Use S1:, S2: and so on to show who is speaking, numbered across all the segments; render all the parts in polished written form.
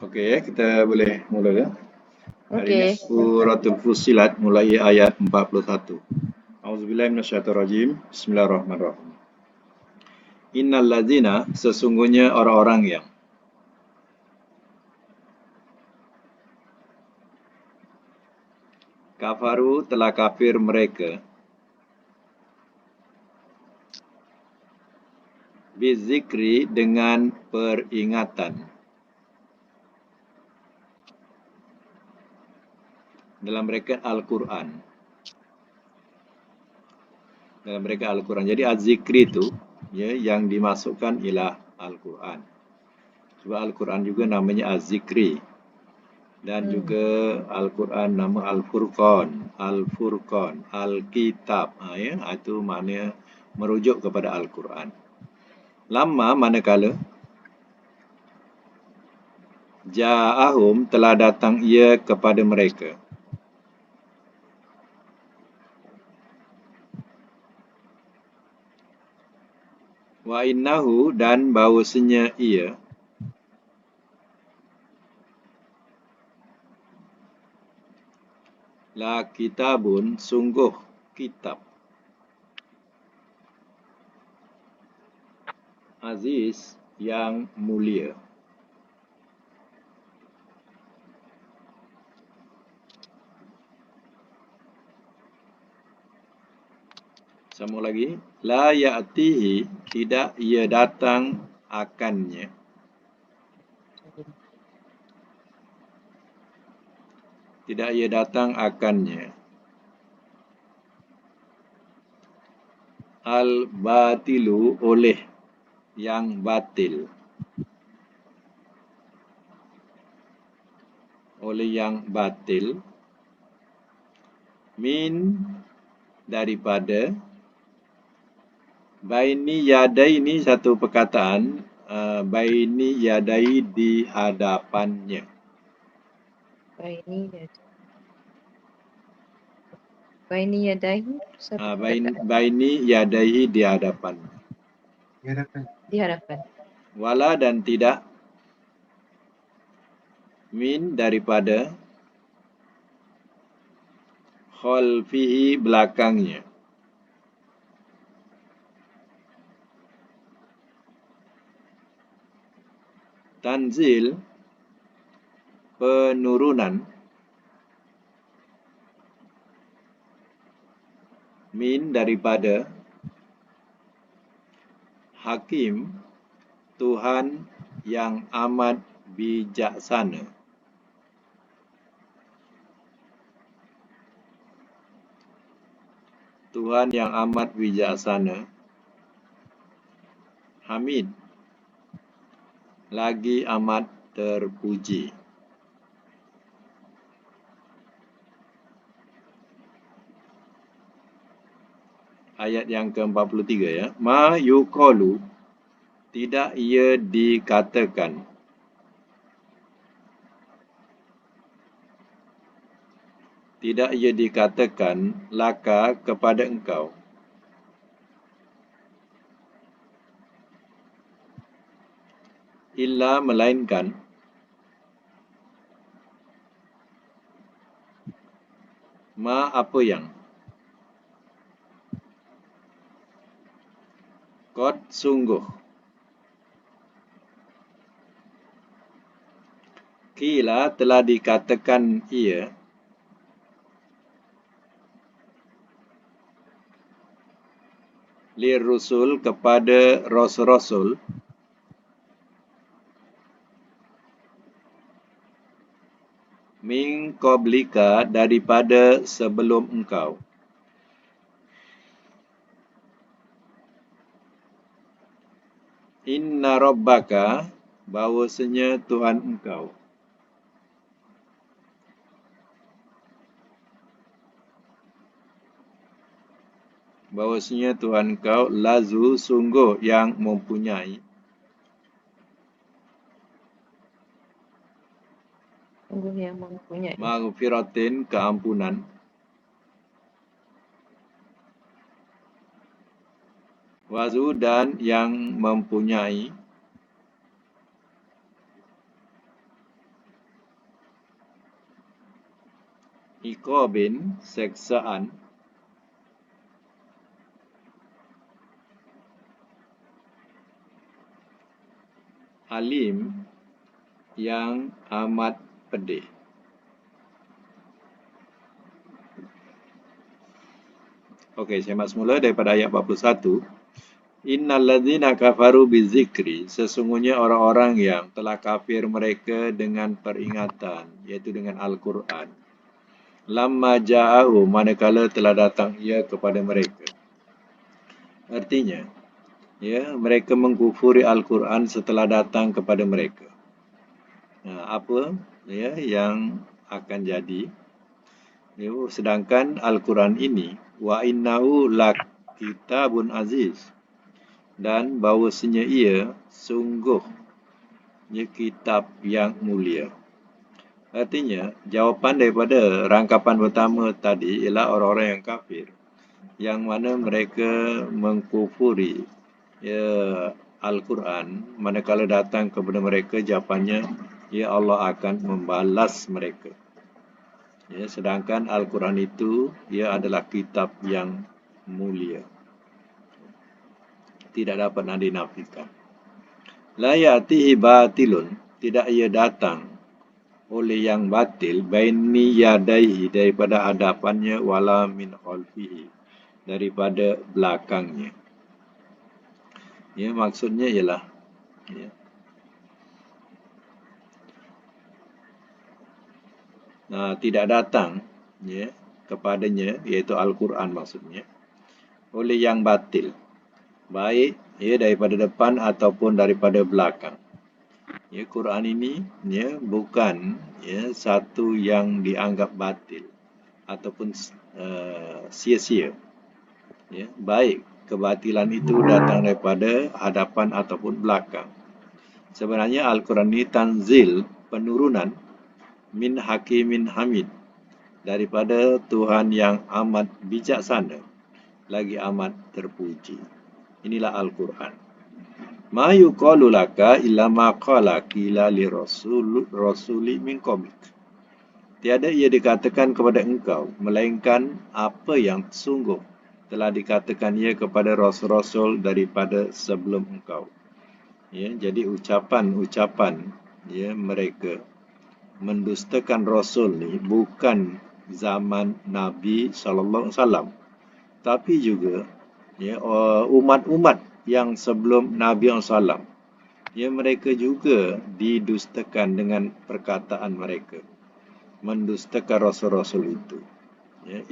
S1: Okey, kita boleh mula ya. Hari ini
S2: Okey.
S1: Suratul Fussilat mulai ayat 41. Auzubillahi minasyaitonirrajim. Bismillahirrahmanirrahim. Innal ladzina sesungguhnya orang-orang yang kafaru telah kafir mereka bizikri dengan peringatan dalam mereka Al-Quran. Dalam mereka Al-Quran. Jadi az-zikri itu ya, yang dimasukkan ialah Al-Quran. Sebab Al-Quran juga namanya az-zikri. Dan juga Al-Quran nama Al-Furqan, Al-Furqan, Al-Kitab. Ya, itu maknanya merujuk kepada Al-Quran. Lama manakala ja'ahum telah datang ia kepada mereka. Wa innahu dan bahawasanya ia la kitabun sungguh kitab aziz yang mulia. Sambung lagi. La ya'tihi tidak ia datang akannya. Tidak ia datang akannya. Al-batilu oleh yang batil. Oleh yang batil. Min daripada. Baini yadai ini satu perkataan. Baini yadai di hadapannya.
S2: Baini yadaihi satu perkataan
S1: Baini yadai di hadapan.
S2: di hadapan.
S1: Wala dan tidak. Min daripada. Khalfihi belakangnya. Tanzil penurunan min daripada Hakim Tuhan yang amat bijaksana. Tuhan yang amat bijaksana. Hamid lagi amat terpuji. Ayat yang ke-43 ya. Ma yuqalu tidak ia dikatakan. Tidak ia dikatakan laka kepada engkau. Illa melainkan ma apa yang Qad sungguh Qila telah dikatakan ia Lirrusul kepada rasul-rasul Min qablika daripada sebelum engkau. Inna rabbaka bahawasanya Tuhan engkau. Bahawasanya Tuhan engkau lazu sungguh yang mempunyai.
S2: Sungguh yang mempunyai
S1: Maghfiratin keampunan. Wazu dan yang mempunyai iqabin, seksaan, alim, yang amat pedih. Okey, saya mak semula daripada ayat 41. Innal ladzina kafaru bizikri, sesungguhnya orang-orang yang telah kafir mereka dengan peringatan, iaitu dengan Al-Quran. Lamma ja'ahu, manakala telah datang ia kepada mereka. Artinya, ya, mereka mengkufuri Al-Quran setelah datang kepada mereka. Apa ya yang akan jadi? Ya, sedangkan Al-Quran ini wa innahu lakitabun aziz, dan bahawasanya ia sungguh kitab yang mulia. Artinya, jawapan daripada rangkapan pertama tadi ialah orang-orang yang kafir, yang mana mereka mengkufuri ya, Al-Quran, manakala datang kepada mereka jawapannya, ya Allah akan membalas mereka. Ya, sedangkan Al-Quran itu ia adalah kitab yang mulia, tidak dapat dinafikan. La ya'tihi batilun, tidak ia datang oleh yang batil, baini yadaihi, daripada hadapannya, wala min khalfihi, daripada belakangnya. Ya, maksudnya ialah ya, tidak datang ya, kepadanya, iaitu Al-Quran maksudnya, oleh yang batil, baik ya daripada depan ataupun daripada belakang. Ya, Quran ini ya bukan ya satu yang dianggap batil ataupun sia-sia. Ya, baik kebatilan itu datang daripada hadapan ataupun belakang. Sebenarnya Al-Quran ini tanzil, penurunan, min hakimin hamid, daripada Tuhan yang amat bijaksana, lagi amat terpuji. Inilah Al-Quran. Ma yuqalu laka illa ma qala qila li rasuli min qablik. Tiada ia dikatakan kepada engkau melainkan apa yang sungguh telah dikatakan ia kepada rasul-rasul daripada sebelum engkau. Ya, jadi ucapan-ucapan ya mereka mendustakan rasul ni bukan zaman Nabi SAW, tapi juga ya umat-umat yang sebelum Nabi SAW. Ya, mereka juga didustakan dengan perkataan mereka, mendustakan rasul-rasul itu. Ya,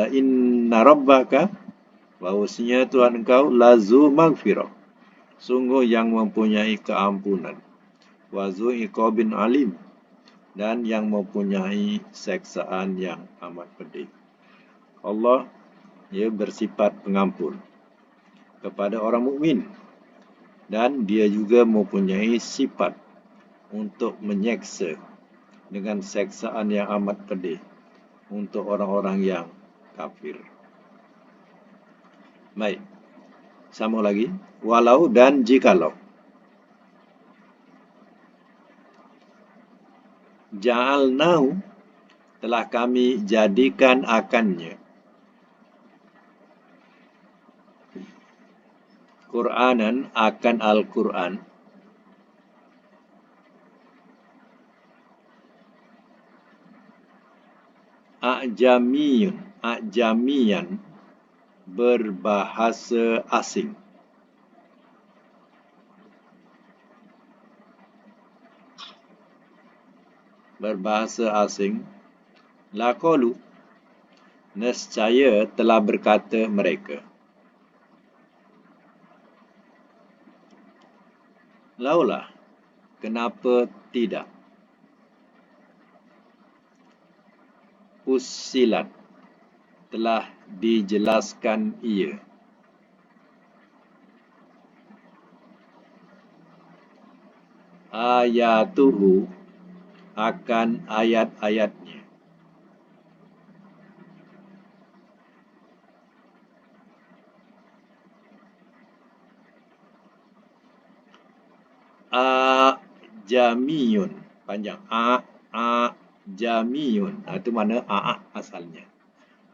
S1: inna rabbaka, bahawasanya Tuhan engkau lazu maghfirah, sungguh yang mempunyai keampunan, wazu iqabin alim, dan yang mempunyai seksaan yang amat pedih. Allah ya bersifat pengampun kepada orang mukmin, dan dia juga mempunyai sifat untuk menyeksa dengan seksaan yang amat pedih untuk orang-orang yang kafir. Baik, sambung lagi. Walau, dan jikalau. Ja'alnahu, telah kami jadikan akannya. Qur'anan, akan Al-Quran. A'jamiyan, berbahasa asing. Berbahasa asing. Laqalu, nescaya telah berkata mereka. Laulah, kenapa tidak? Fussilat, telah dijelaskan ia. Ayatuhu, akan ayat-ayatnya. A'jamiyun, panjang. jamiyun. Itu mana a asalnya.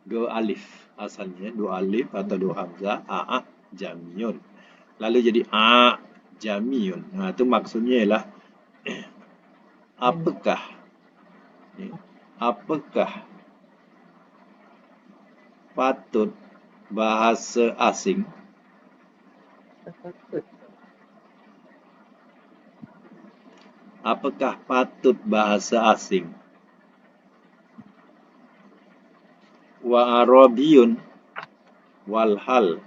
S1: 2 alif asalnya, 2 alif atau 2 hamzah, a jamiyun. Lalu jadi a jamiyun. Itu maksudnya ialah apakah patut bahasa asing
S2: Patut.
S1: apakah patut bahasa asing wa arabiyun walhal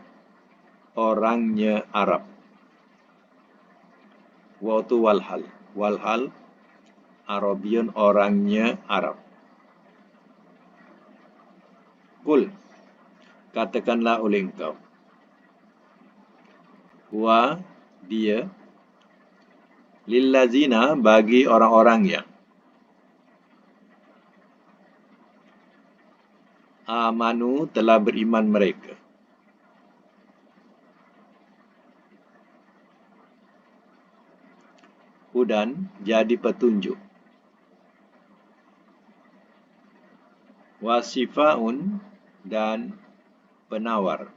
S1: orangnya Arab. Wa itu walhal arabiyun orangnya Arab. Kul, katakanlah oleh engkau, wa dia lillazina bagi orang-orang yang amanu telah beriman mereka, hudan jadi petunjuk, wasifaun dan penawar,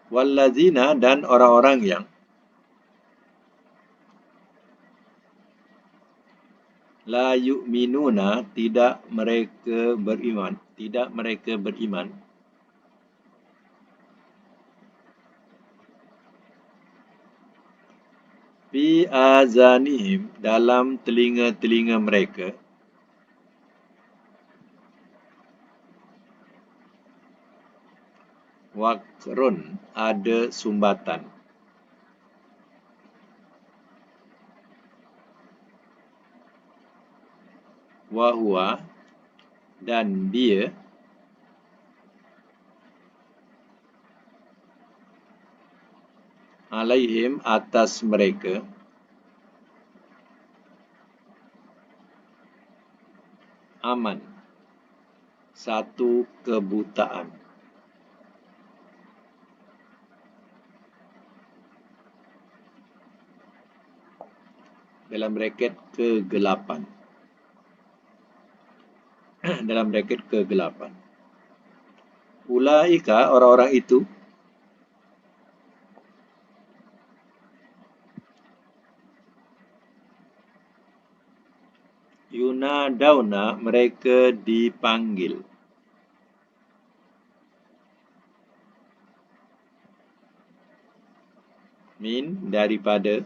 S1: wallazina dan orang-orang yang la yu'minuna tidak mereka beriman fi azanihim dalam telinga-telinga mereka waqrun ada sumbatan, wahwa dan dia alaihim atas mereka aman satu kebutaan. Dalam braket kegelapan. Dalam braket kegelapan. Ulaika orang-orang itu yunadauna mereka dipanggil min daripada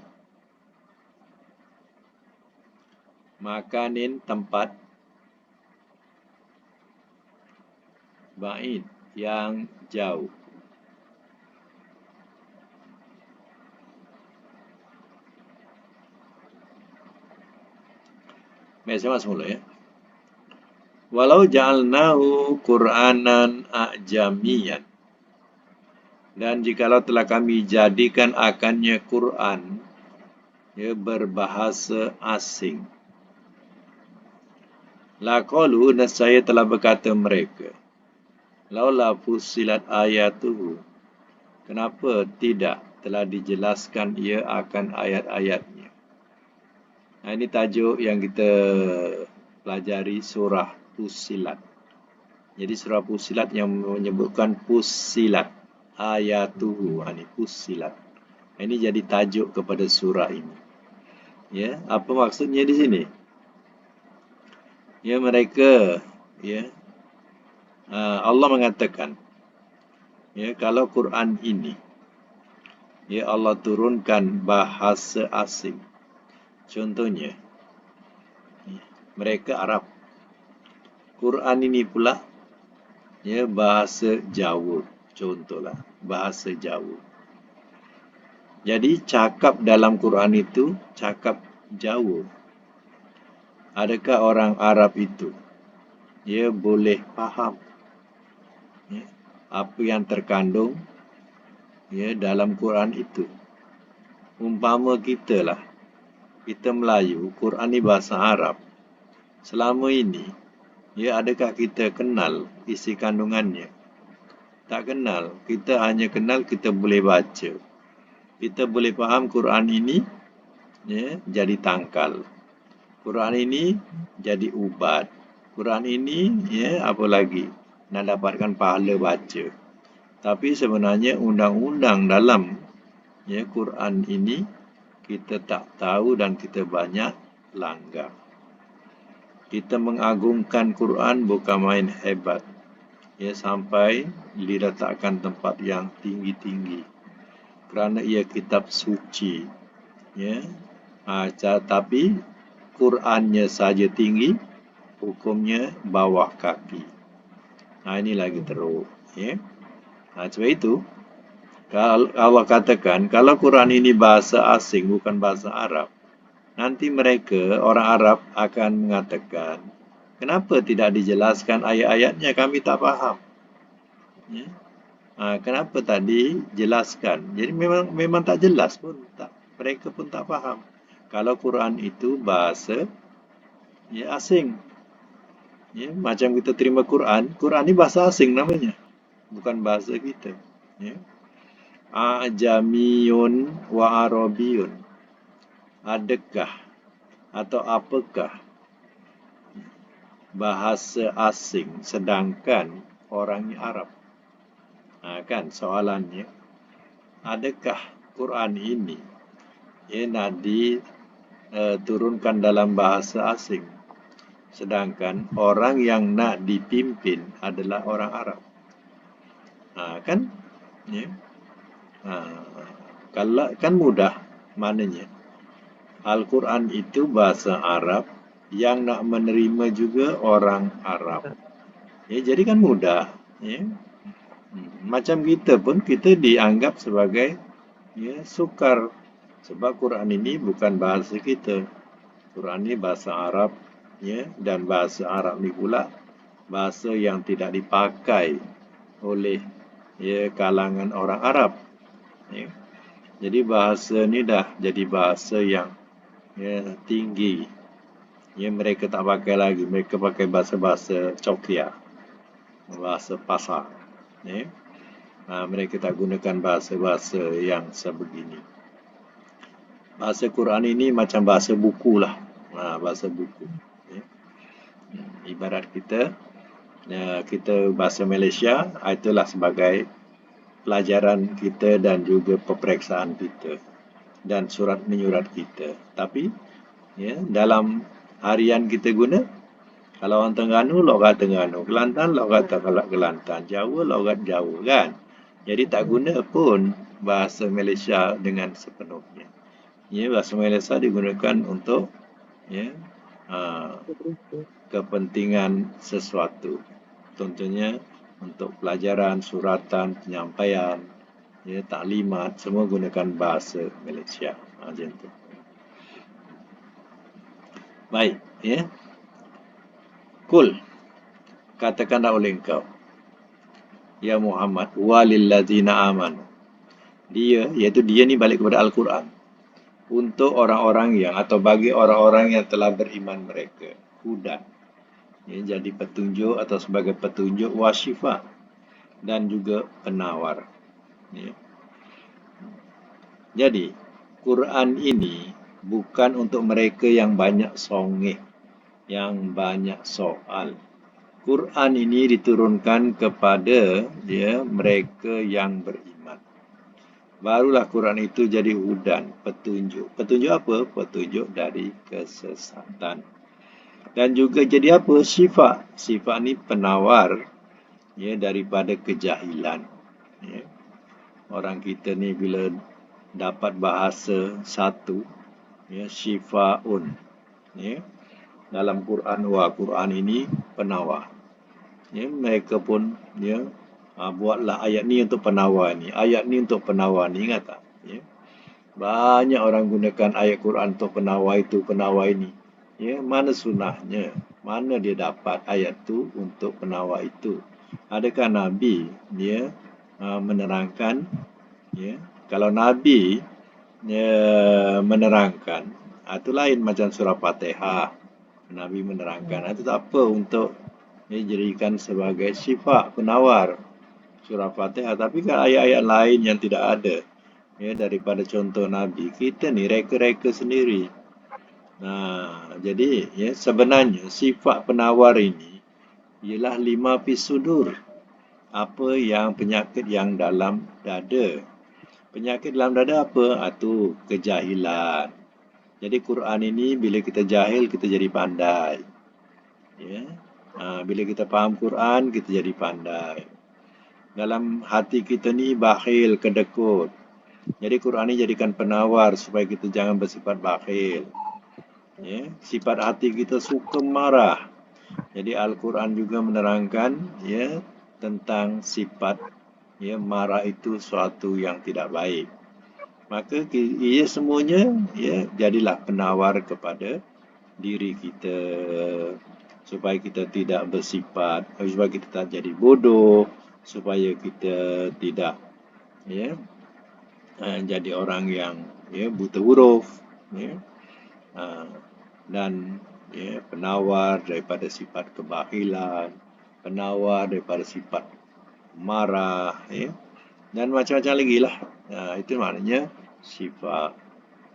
S1: makanin tempat ba'id yang jauh. Baik, saya masuk mula ya. Walau ja'alnahu Qur'anan a'jamiyan. Dan jikalau telah kami jadikan akannya Quran berbahasa asing. Laqalu nescaya telah berkata mereka, laula fussilat ayatuhu. Kenapa tidak telah dijelaskan ia akan ayat-ayatnya. Ini tajuk yang kita pelajari surah Fussilat. Jadi surah Fussilat yang menyebutkan Fussilat ayatuhu, ini Fussilat. Ini jadi tajuk kepada surah ini. Ya, apa maksudnya di sini? Ya, mereka Allah mengatakan kalau Quran ini Allah turunkan bahasa asing. Contohnya mereka Arab. Quran ini pula bahasa Jawa, contohlah bahasa Jawa. Jadi cakap dalam Quran itu cakap Jawa. Adakah orang Arab itu boleh faham apa yang terkandung dalam Quran itu? Umpama kita Melayu, Quran ni bahasa Arab. Selama ini adakah kita kenal isi kandungannya? Tak kenal. Kita hanya kenal kita boleh baca. kita boleh faham Quran ini jadi tangkal. Quran ini jadi ubat. Quran ini apa lagi? Nak dapatkan pahala baca. Tapi sebenarnya undang-undang dalam Quran ini kita tak tahu dan kita banyak langgar. Kita mengagungkan Quran bukan main hebat. Sampai diletakkan tempat yang tinggi-tinggi. Kerana ia kitab suci. Tapi Qurannya saja tinggi, hukumnya bawah kaki. Ini lagi teruk. Sebab itu, kalau Allah katakan, kalau Quran ini bahasa asing, bukan bahasa Arab, nanti mereka, orang Arab akan mengatakan, kenapa tidak dijelaskan ayat-ayatnya, kami tak faham. Kenapa tadi jelaskan? Jadi memang tak jelas pun, mereka pun tak faham. Kalau Quran itu bahasa asing. Macam kita terima Quran ni bahasa asing namanya. Bukan bahasa kita. Ajamiyun wa Arabiyun. Adakah atau apakah bahasa asing sedangkan orangnya Arab? Kan soalannya, adakah Quran ini nak diturunkan dalam bahasa asing sedangkan orang yang nak dipimpin adalah orang Arab? Kan kalau kan mudah, maknanya Al-Quran itu bahasa Arab yang nak menerima juga orang Arab. Jadi kan mudah. Macam kita pun, kita dianggap sebagai sukar. Sebab Quran ini bukan bahasa kita. Quran ini bahasa Arab. Dan bahasa Arab ni pula bahasa yang tidak dipakai oleh kalangan orang Arab. Jadi bahasa ni dah jadi bahasa yang tinggi. Mereka tak pakai lagi. Mereka pakai bahasa-bahasa cokia. Bahasa pasar. Mereka tak gunakan bahasa-bahasa yang sebegini. Bahasa Quran ini macam bahasa buku lah. Bahasa buku. Ibarat kita bahasa Malaysia, itulah sebagai pelajaran kita dan juga peperiksaan kita dan surat menyurat kita. Tapi dalam harian kita guna, kalau orang Terengganu, logat Terengganu. Kelantan, logat Kelantan. Jawa, logat Jawa, kan? Jadi tak guna pun bahasa Malaysia dengan sepenuhnya. Bahasa Malaysia digunakan untuk kepentingan sesuatu. Contohnya, untuk pelajaran, suratan, penyampaian, taklimat, semua gunakan bahasa Malaysia. Macam tu. Baik, Kul, katakanlah oleh engkau, ya Muhammad, walilladzina amanu. Dia, iaitu dia ni balik kepada Al-Quran. Untuk orang-orang yang, atau bagi orang-orang yang telah beriman mereka. Hudan. Jadi petunjuk atau sebagai petunjuk wasyifa. Dan juga penawar. Jadi, Quran ini bukan untuk mereka yang banyak songeh, yang banyak soal. Quran ini diturunkan kepada mereka yang beriman. Barulah Quran itu jadi hudan, petunjuk. Petunjuk apa? Petunjuk dari kesesatan. Dan juga jadi apa? Syifa. Syifa ni penawar daripada kejahilan. Orang kita ni bila dapat bahasa satu, syifaun. Dalam Quran, Quran ini penawar. Mereka pun buatlah ayat ni untuk penawar ni, ayat ni untuk penawar ni, ingat tak? Banyak orang gunakan ayat Quran untuk penawar itu, penawar ini. Mana sunnahnya? Mana dia dapat ayat tu untuk penawar itu? Adakah Nabi menerangkan? Kalau Nabi menerangkan, itu lain macam surah Fatihah. Nabi menerangkan, itu tak apa untuk dijadikan sebagai syifa, penawar surah Fatihah. Tapi kan ayat-ayat lain yang tidak ada ya, daripada contoh Nabi, kita ni reka-reka sendiri. Jadi ya, sebenarnya sifat penawar ini ialah lima fis sudur. Apa yang penyakit yang dalam dada. Penyakit dalam dada apa? Itu kejahilan. Jadi Quran ini bila kita jahil, kita jadi pandai. Ya. Bila kita faham Quran, kita jadi pandai. Dalam hati kita ni bakhil, kedekut. Jadi Quran ini jadikan penawar supaya kita jangan bersifat bakhil. Ya. Sifat hati kita suka marah. Jadi Al-Quran juga menerangkan ya tentang sifat ya marah itu suatu yang tidak baik. Maka ia semuanya ya jadilah penawar kepada diri kita supaya kita tidak bersifat, supaya kita tak jadi bodoh, supaya kita tidak ya jadi orang yang ya buta huruf ya. Dan ya, penawar daripada sifat kebakhilan, penawar daripada sifat marah ya. Dan macam-macam lagi lah. Itu maknanya sifat.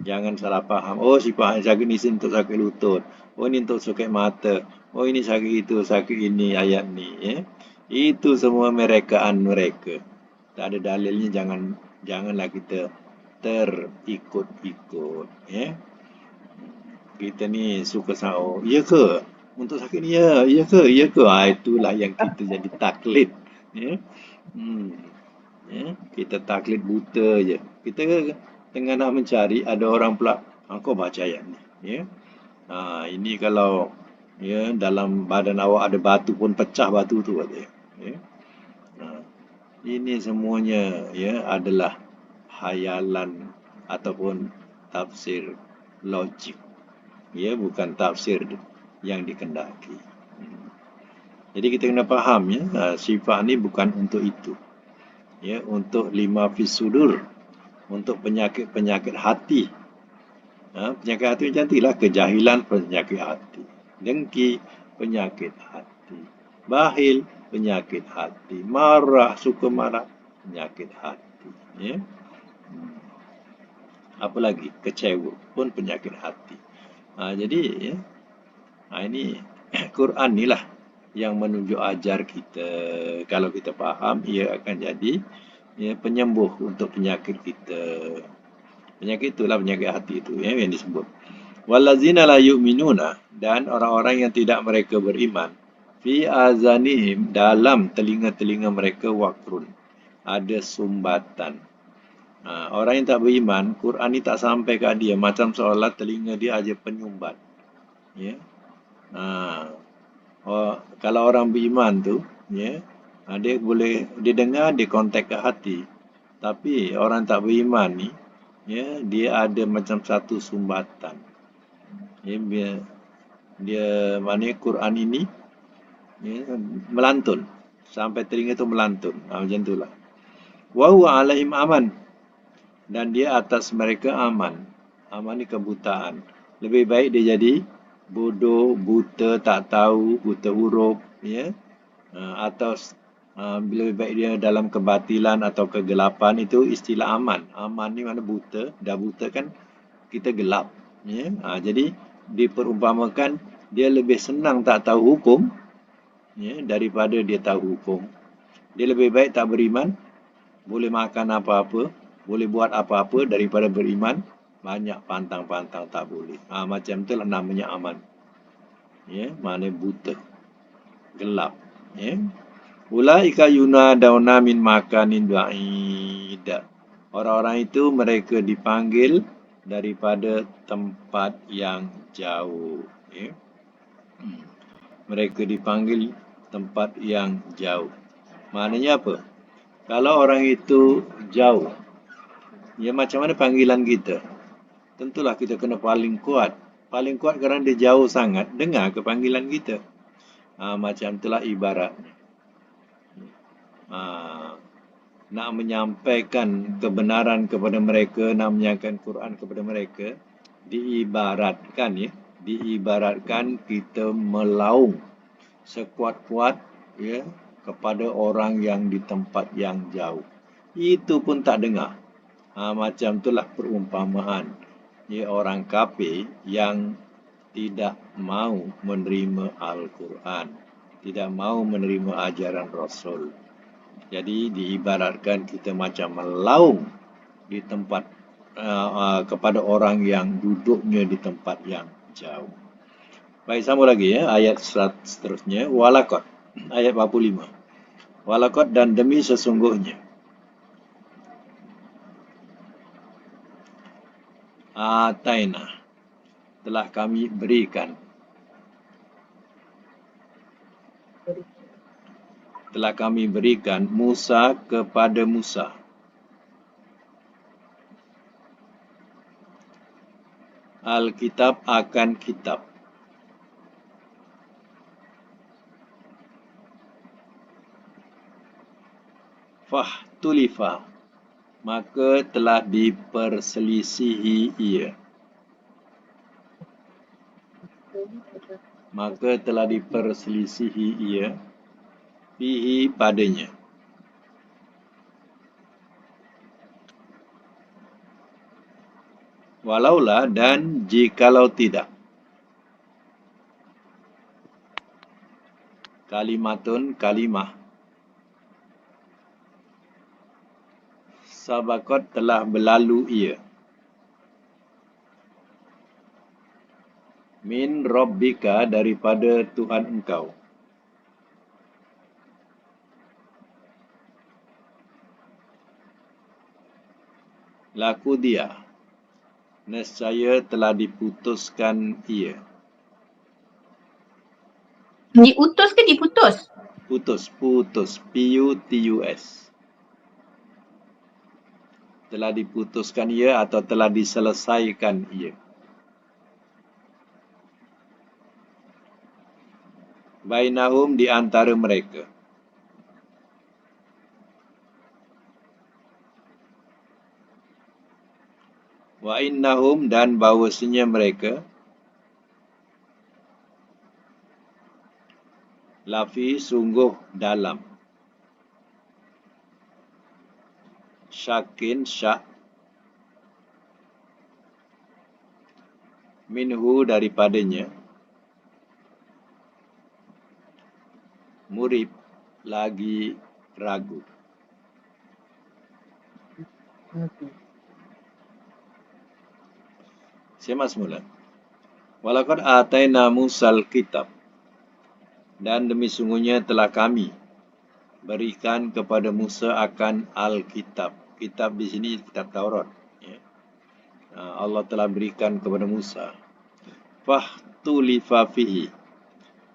S1: Jangan salah faham. Oh, sifat sakit ni untuk sakit lutut. Oh, ini untuk sakit mata. Oh, ini sakit itu, sakit ini, ayat ni. Ya. Itu semua merekaan mereka. Tak ada dalilnya, janganlah kita terikut-ikut. Ya. Kita ni suka sahur. Ya ke? Untuk sakit ni ya. Ya ke? Ya ke? Itulah yang kita jadi taklid. Ya. Ya, kita taklid buta je. Kita tengah nak mencari, ada orang pula, kau baca ayat ni. Ya. Ini kalau ya dalam badan awak ada batu pun pecah batu tu katanya. Ya. Ini semuanya ya adalah hayalan ataupun tafsir logik. Ya, bukan tafsir yang dikendaki. Jadi kita kena faham ya, sifat ni bukan untuk itu. Ya, untuk lima fis sudur, untuk penyakit-penyakit hati. Penyakit hati macam itulah, kejahilan penyakit hati, dengki penyakit hati, bakhil penyakit hati, marah, suka marah penyakit hati. Ya. Apa lagi? Kecewa pun penyakit hati. Jadi ya, ini Quran ni lah yang menunjuk ajar kita. Kalau kita faham, ia akan jadi ya, penyembuh untuk penyakit kita. Penyakit itulah penyakit hati itu ya, yang disebut. Wallazina la yu'minuna, dan orang-orang yang tidak mereka beriman, fi azanihim, dalam telinga-telinga mereka waqrun, ada sumbatan. Orang yang tak beriman, Quran ni tak sampai kat dia, macam seolah telinga dia aja penyumbat. Ya. Kalau orang beriman tu ya, dia dengar, dia kontak ke hati. Tapi orang tak beriman ni ya, dia ada macam satu sumbatan. Ya, dia maknanya Quran ini ya, melantun sampai telinga tu melantun. Macam itulah. Wa huwa alaihim aman, dan dia atas mereka aman. Aman ni kebutaan. Lebih baik dia jadi bodoh, buta, tak tahu, buta huruf, ya, atau lebih baik dia dalam kebatilan atau kegelapan, itu istilah aman. Aman ni mana buta, dah buta kan kita gelap, ya. Jadi diperumpamakan dia lebih senang tak tahu hukum ya, daripada dia tahu hukum. Dia lebih baik tak beriman, boleh makan apa-apa, boleh buat apa-apa, daripada beriman banyak pantang-pantang tak boleh. Macam itulah namanya aman. Ya, mana buta, gelap. Ya. Ulaika yunadawna min makanin ba'id. Orang-orang itu mereka dipanggil daripada tempat yang jauh. Ya. Mereka dipanggil tempat yang jauh. Maknanya apa? Kalau orang itu jauh, ya macam mana panggilan kita? Tentulah kita kena paling kuat. Paling kuat kerana dia jauh sangat, dengar ke panggilan kita. Macam itulah ibaratnya. Nak menyampaikan kebenaran kepada mereka, nak menyampaikan Quran kepada mereka, diibaratkan ya, diibaratkan kita melaung sekuat-kuat ya kepada orang yang di tempat yang jauh. Itu pun tak dengar. Macam itulah perumpamaan orang kafir yang tidak mau menerima Al-Quran, tidak mau menerima ajaran Rasul. Jadi diibaratkan kita macam melaung di tempat kepada orang yang duduknya di tempat yang jauh. Baik, sambung lagi ayat seterusnya. Walakot, ayat 45. Walakot dan demi sesungguhnya. Ataina, telah kami berikan. Telah kami berikan Musa kepada Musa. Alkitab akan kitab. Fahtulifa, maka telah diperselisihi ia. Maka telah diperselisihi ia fihi padanya. Walaulah dan jikalau tidak. Kalimatun kalimah. Sabakot telah berlalu ia. Min Rabbika, daripada Tuhan engkau. Laku dia, nescaya telah diputuskan ia.
S3: Diutus ke diputus?
S1: Putus, P-U-T-U-S. Telah diputuskan ia atau telah diselesaikan ia. Bainahum, di antara mereka. Wa innahum, dan bahawasanya mereka. Lafi, sungguh dalam. Syakin, syak. Minhu, daripadanya. Murib, lagi ragu. Simak semula. Walaqad ataina Musal kitab. Dan demi sungguhnya telah kami berikan kepada Musa akan Alkitab. Kitab di sini kitab Taurat. Allah telah berikan kepada Musa. Fahtulifa fihi,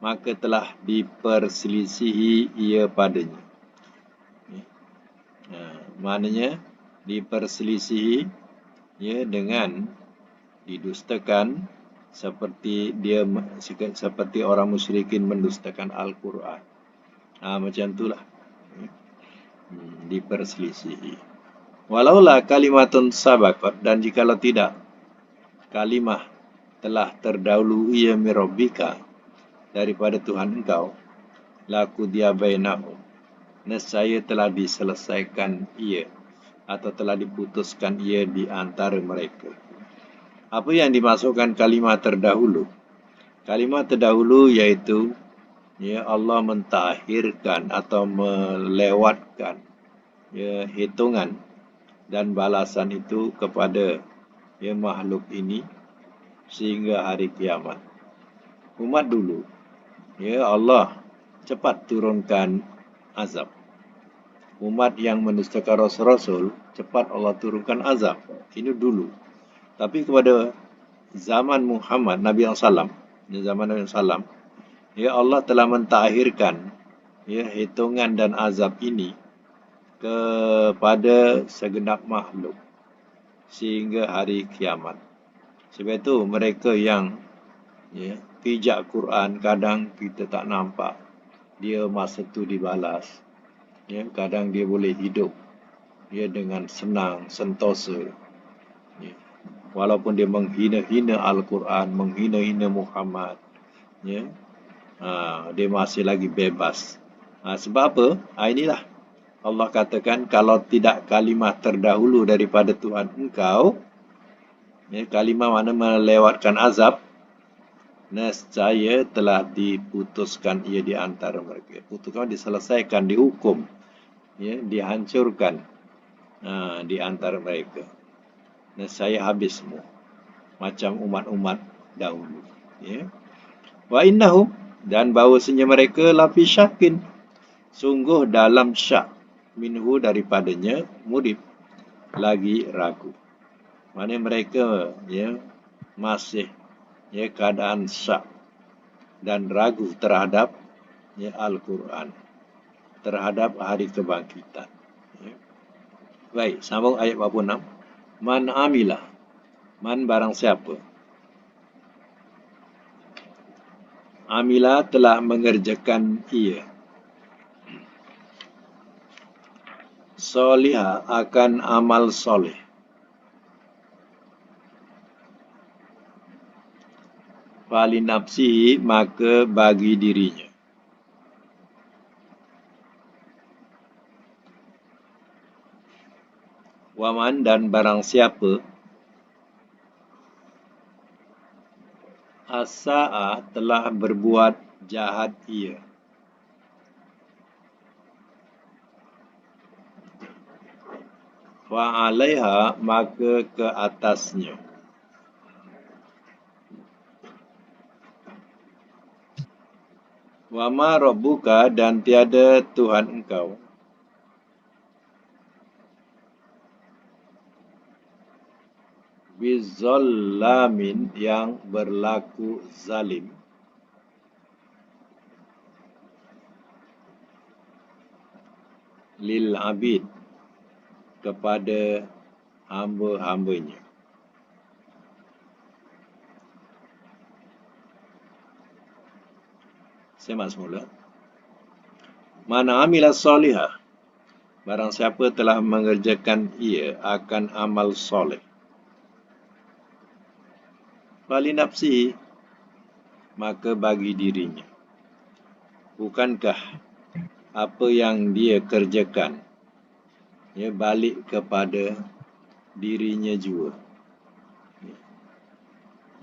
S1: maka telah diperselisihi ia padanya. Maknanya diperselisihi dengan didustakan, seperti orang musyrikin mendustakan Al-Quran. Macam itulah diperselisihi. Walaulah kalimatun sabaqat, dan jikalau tidak kalimah telah terdahulu ia mirabbika, daripada Tuhan engkau, laku dia bainahum, nescaya telah diselesaikan ia atau telah diputuskan ia di antara mereka. Apa yang dimasukkan kalimah terdahulu? Kalimah terdahulu iaitu Allah mentahirkan atau melewatkan hitungan dan balasan itu kepada makhluk ini sehingga hari kiamat. Umat dulu, Allah cepat turunkan azab. Umat yang mendustakan Rasul-Rasul, cepat Allah turunkan azab. Ini dulu. Tapi kepada zaman Muhammad, Nabi SAW, zaman Nabi SAW, Allah telah mentakhirkan hitungan dan azab ini kepada segenap makhluk sehingga hari kiamat. Sebab itu mereka yang pijak Quran, kadang kita tak nampak dia masa itu dibalas. Kadang dia boleh hidup dengan senang, sentosa. Walaupun dia menghina-hina Al-Quran, menghina-hina Muhammad, dia masih lagi bebas. Sebab apa? Inilah Allah katakan kalau tidak kalimah terdahulu daripada Tuhan engkau, ya, kalimah mana melewatkan azab, nescaya telah diputuskan ia di antara mereka. Putuskan, diselesaikan, dihukum, ya, dihancurkan di antara mereka. Nescaya habis semua. Macam umat-umat dahulu. Ya. Wa innahum, dan bahawasanya mereka lafi syakin, sungguh dalam syak, minhu daripadanya, murib, lagi ragu. Mana mereka, ya, masih, ya, keadaan syak dan ragu terhadap, ya, Al-Quran, terhadap hari kebangkitan. Ya. Baik, sambung ayat 46. Man amilah, man barang siapa, amila telah mengerjakan ia, solihah akan amal soleh, fali nafsihi maka bagi dirinya, waman dan barang siapa, asa'a telah berbuat jahat ia, fa'alaiha maka ke atasnya, wama rabbuka dan tiada Tuhan engkau, bizallamin yang berlaku zalim, lil abid kepada hamba-hambanya. Semak semula. Mana amila solihah, barang siapa telah mengerjakan ia akan amal soleh, fali nafsi maka bagi dirinya. Bukankah apa yang dia kerjakan, ya, balik kepada dirinya juga.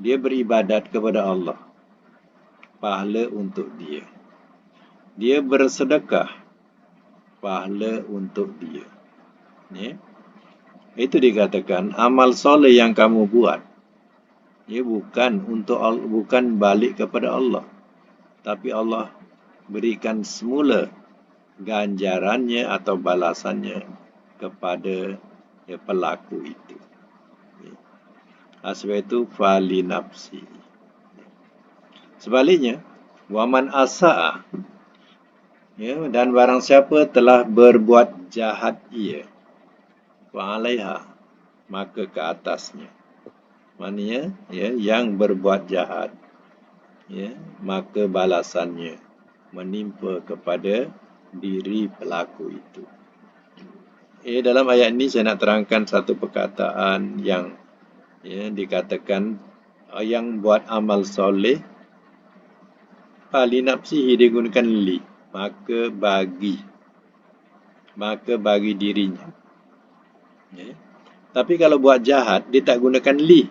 S1: Dia beribadat kepada Allah, pahala untuk dia. Dia bersedekah, pahala untuk dia. Ya. Itu dikatakan amal soleh yang kamu buat, ya, bukan balik kepada Allah, tapi Allah berikan semula ganjarannya atau balasannya kepada, ya, pelaku itu. Sebab itu fali nafsi. Sebaliknya, waman asa'a, ya, dan barang siapa telah berbuat jahat ia, fa'alaiha maka ke atasnya. Maknanya, ya, yang berbuat jahat, ya, maka balasannya menimpa kepada diri pelaku itu. Dalam ayat ini saya nak terangkan satu perkataan yang, ya, dikatakan yang buat amal soleh, fali nafsihi digunakan li, maka bagi dirinya. Ya. Tapi kalau buat jahat, dia tak gunakan li,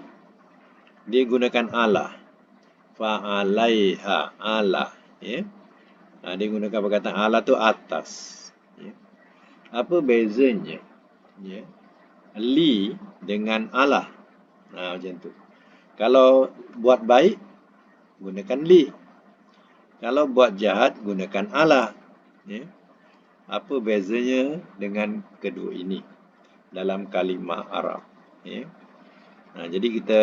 S1: dia gunakan ala, fa'alaiha, ala. Ya. Dia gunakan perkataan ala tu atas. Ya. Apa bezanya, ya, li dengan ala? Macam tu. Kalau buat baik, gunakan li. Kalau buat jahat, gunakan ala. Ya. Apa bezanya dengan kedua ini dalam kalimah Arab? Ya. Jadi kita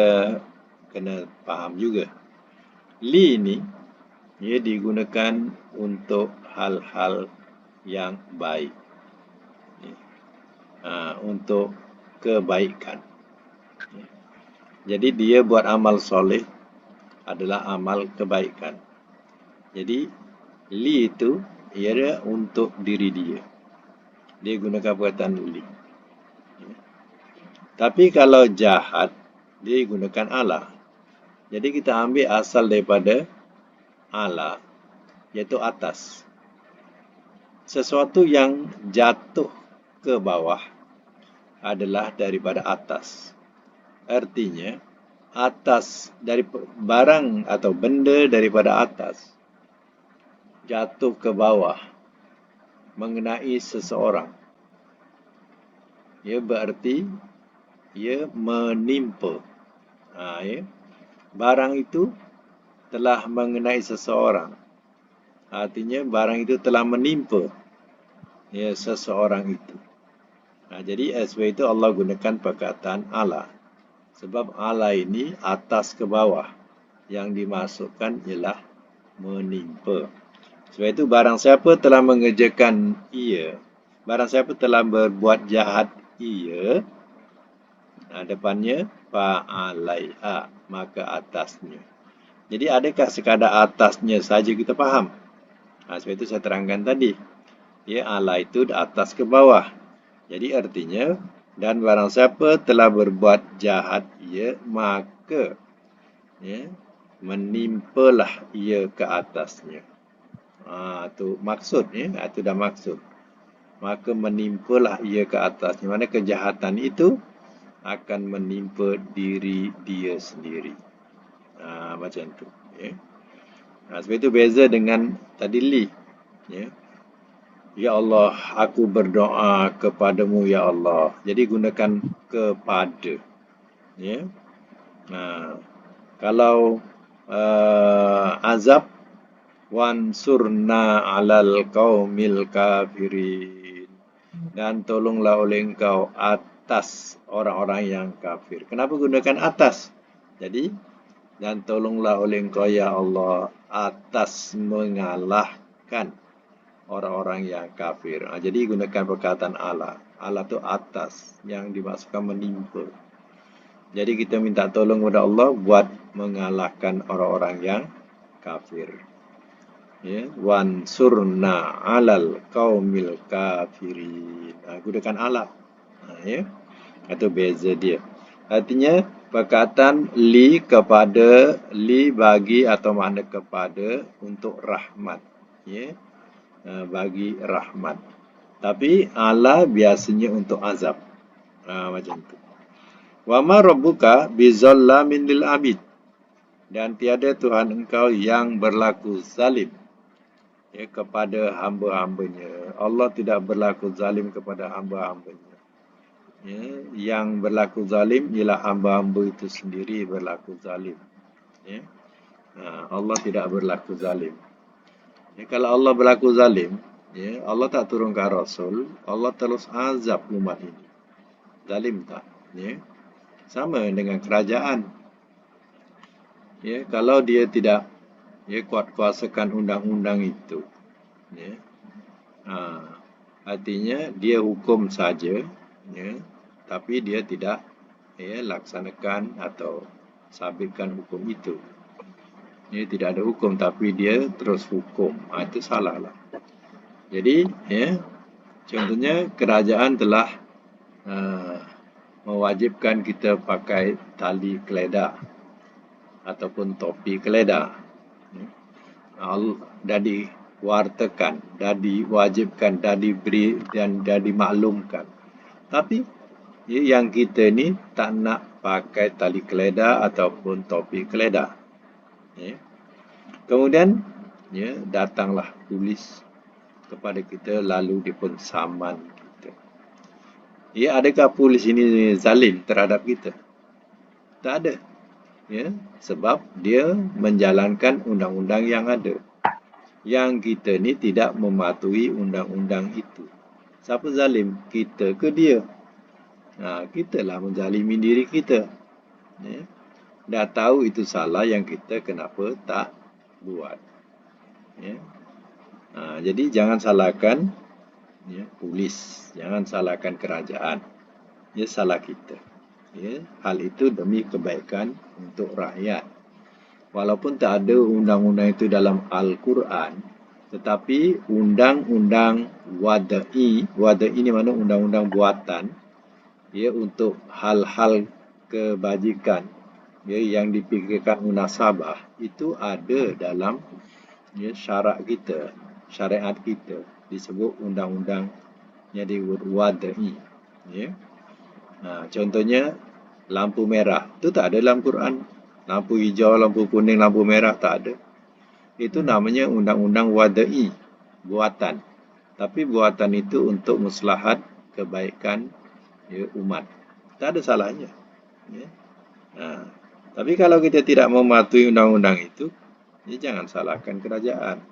S1: kena faham juga. Li ini, ia digunakan untuk hal-hal yang baik, ya, untuk kebaikan. Ya. Jadi dia buat amal soleh adalah amal kebaikan. Jadi li itu ia untuk diri dia. Dia gunakan perkataan li. Ya. Tapi kalau jahat, dia gunakan ala. Jadi kita ambil asal daripada ala, iaitu atas. sesuatu yang jatuh ke bawah adalah daripada atas. Artinya, atas dari barang atau benda daripada atas jatuh ke bawah mengenai seseorang. Ia berarti ia menimpa. Ya. Barang itu telah mengenai seseorang. Artinya barang itu telah menimpa seseorang itu. Jadi sebab itu Allah gunakan perkataan ala. Sebab ala ini atas ke bawah. Yang dimasukkan ialah menimpa. Sebab itu barang siapa telah mengerjakan ia, barang siapa telah berbuat jahat ia, depannya fa'alaiha, maka atasnya. Jadi adakah sekadar atasnya saja kita faham? Sebab itu saya terangkan tadi. Ala itu atas ke bawah. Jadi artinya, dan barang siapa telah berbuat jahat ia, maka menimpalah ia ke atasnya. Itu maksud. Itu dah maksud. Maka menimpalah ia ke atasnya. Mana kejahatan itu akan menimpa diri dia sendiri. Macam tu. Sebab itu beza dengan tadi li. Ya Allah, aku berdoa kepadamu ya Allah. Jadi gunakan kepada. Kalau azab, wansurna alal qaumil kafirin. Dan tolonglah oleh engkau atas orang-orang yang kafir. Kenapa gunakan atas? Jadi, dan tolonglah oleh engkau ya Allah atas mengalahkan orang-orang yang kafir. Jadi gunakan perkataan ala. Ala itu atas, yang dimaksudkan menimpa. Jadi kita minta tolong kepada Allah buat mengalahkan orang-orang yang kafir. Wansurna alal qaumil kafirin. Gunakan ala. Itu beza dia. Artinya perkataan li kepada, li bagi atau makna kepada untuk rahmat. Bagi rahmat. Tapi ala biasanya untuk azab. Macam tu. Wa ma rabbuka bizallamin lil abid. Dan tiada Tuhan engkau yang berlaku zalim kepada hamba-hambanya. Allah tidak berlaku zalim kepada hamba-hambanya. Yang berlaku zalim ialah hamba-hamba itu sendiri berlaku zalim. Allah tidak berlaku zalim. Kalau Allah berlaku zalim, Allah tak turunkan Rasul, Allah terus azab umat ini. Zalim tak? Sama dengan kerajaan. Kalau dia tidak kuat-kuasakan undang-undang itu, artinya dia hukum saja, tapi dia tidak laksanakan atau sabitkan hukum itu. Tidak ada hukum tapi dia terus hukum. Itu salah lah. Jadi, contohnya kerajaan telah mewajibkan kita pakai tali keledah ataupun topi keledah. Dah diwartakan, dah diwajibkan, dah diberi dan dah dimaklumkan. Tapi yang kita ni tak nak pakai tali keledah ataupun topi keledah. Kemudian datanglah polis kepada kita lalu dia pun saman kita. Adakah polis ini zalim terhadap kita? Tak ada. Sebab dia menjalankan undang-undang yang ada. Yang kita ni tidak mematuhi undang-undang itu. Siapa zalim? Kita ke dia? Kita lah menzalimi diri kita. Dah tahu itu salah, yang kita kenapa tak buat. Jadi jangan salahkan polis, jangan salahkan kerajaan. Salah kita. Hal itu demi kebaikan untuk rakyat. Walaupun tak ada undang-undang itu dalam Al-Quran, tetapi undang-undang wada'i ni mana undang-undang buatan, untuk hal-hal kebajikan yang dipikirkan munasabah, itu ada dalam syarak kita, syariat kita. disebut undang-undangnya disebut wada'i. Ya. Contohnya lampu merah itu tak ada dalam Quran. Lampu hijau, lampu kuning, lampu merah tak ada. Itu namanya undang-undang wada'i, buatan. Tapi buatan itu untuk maslahat kebaikan umat. Tak ada salahnya. Ya. Tapi kalau kita tidak mematuhi undang-undang itu, jangan salahkan kerajaan.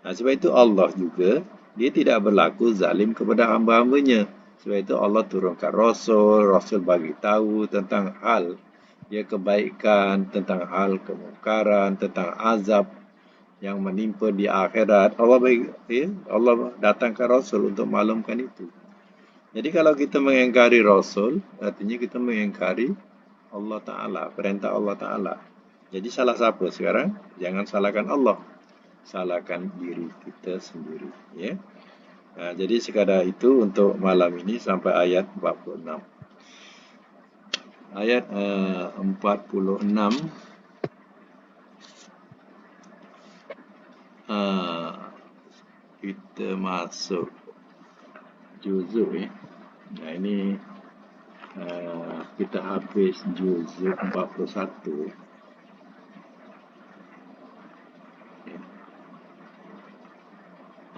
S1: Sebab itu Allah juga, dia tidak berlaku zalim kepada hamba-hambanya. Sebab itu Allah turunkan Rasul bagi tahu tentang hal kebaikan, tentang hal kemungkaran, tentang azab yang menimpa di akhirat. Allah datangkan Rasul untuk maklumkan itu. Jadi kalau kita mengingkari Rasul, artinya kita mengingkari Allah Ta'ala, perintah Allah Ta'ala. Jadi salah siapa sekarang? Jangan salahkan Allah, salahkan diri kita sendiri. Ya. Jadi sekadar itu untuk malam ini sampai ayat 46. Ayat 46. Kita masuk juzuk ya. Ini kita habis juzuk 41.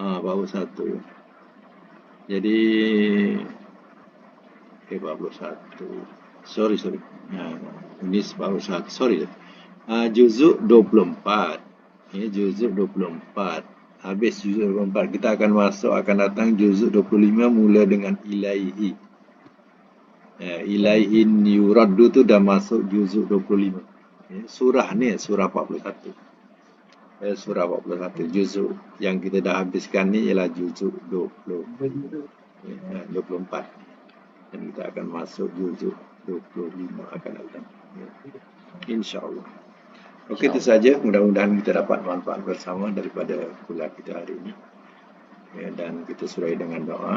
S1: Baru satu. Jadi 41. Sorry. Ini baru satu. Sorry. Juzuk 24. Ini juzuk 24. Habis juzuk 24, kita akan datang juzuk 25 mula dengan ilaihi. Ilaihin yuraddu tu dah masuk juzuk 25. Surah ni surah 41. Surah 41 juzuk yang kita dah habiskan ni ialah juzuk 24. Dan kita akan masuk juzuk 25 akan datang. InsyaAllah. Okey, itu saja. Mudah-mudahan kita dapat manfaat bersama daripada kuliah kita hari ini. Dan kita surai dengan doa.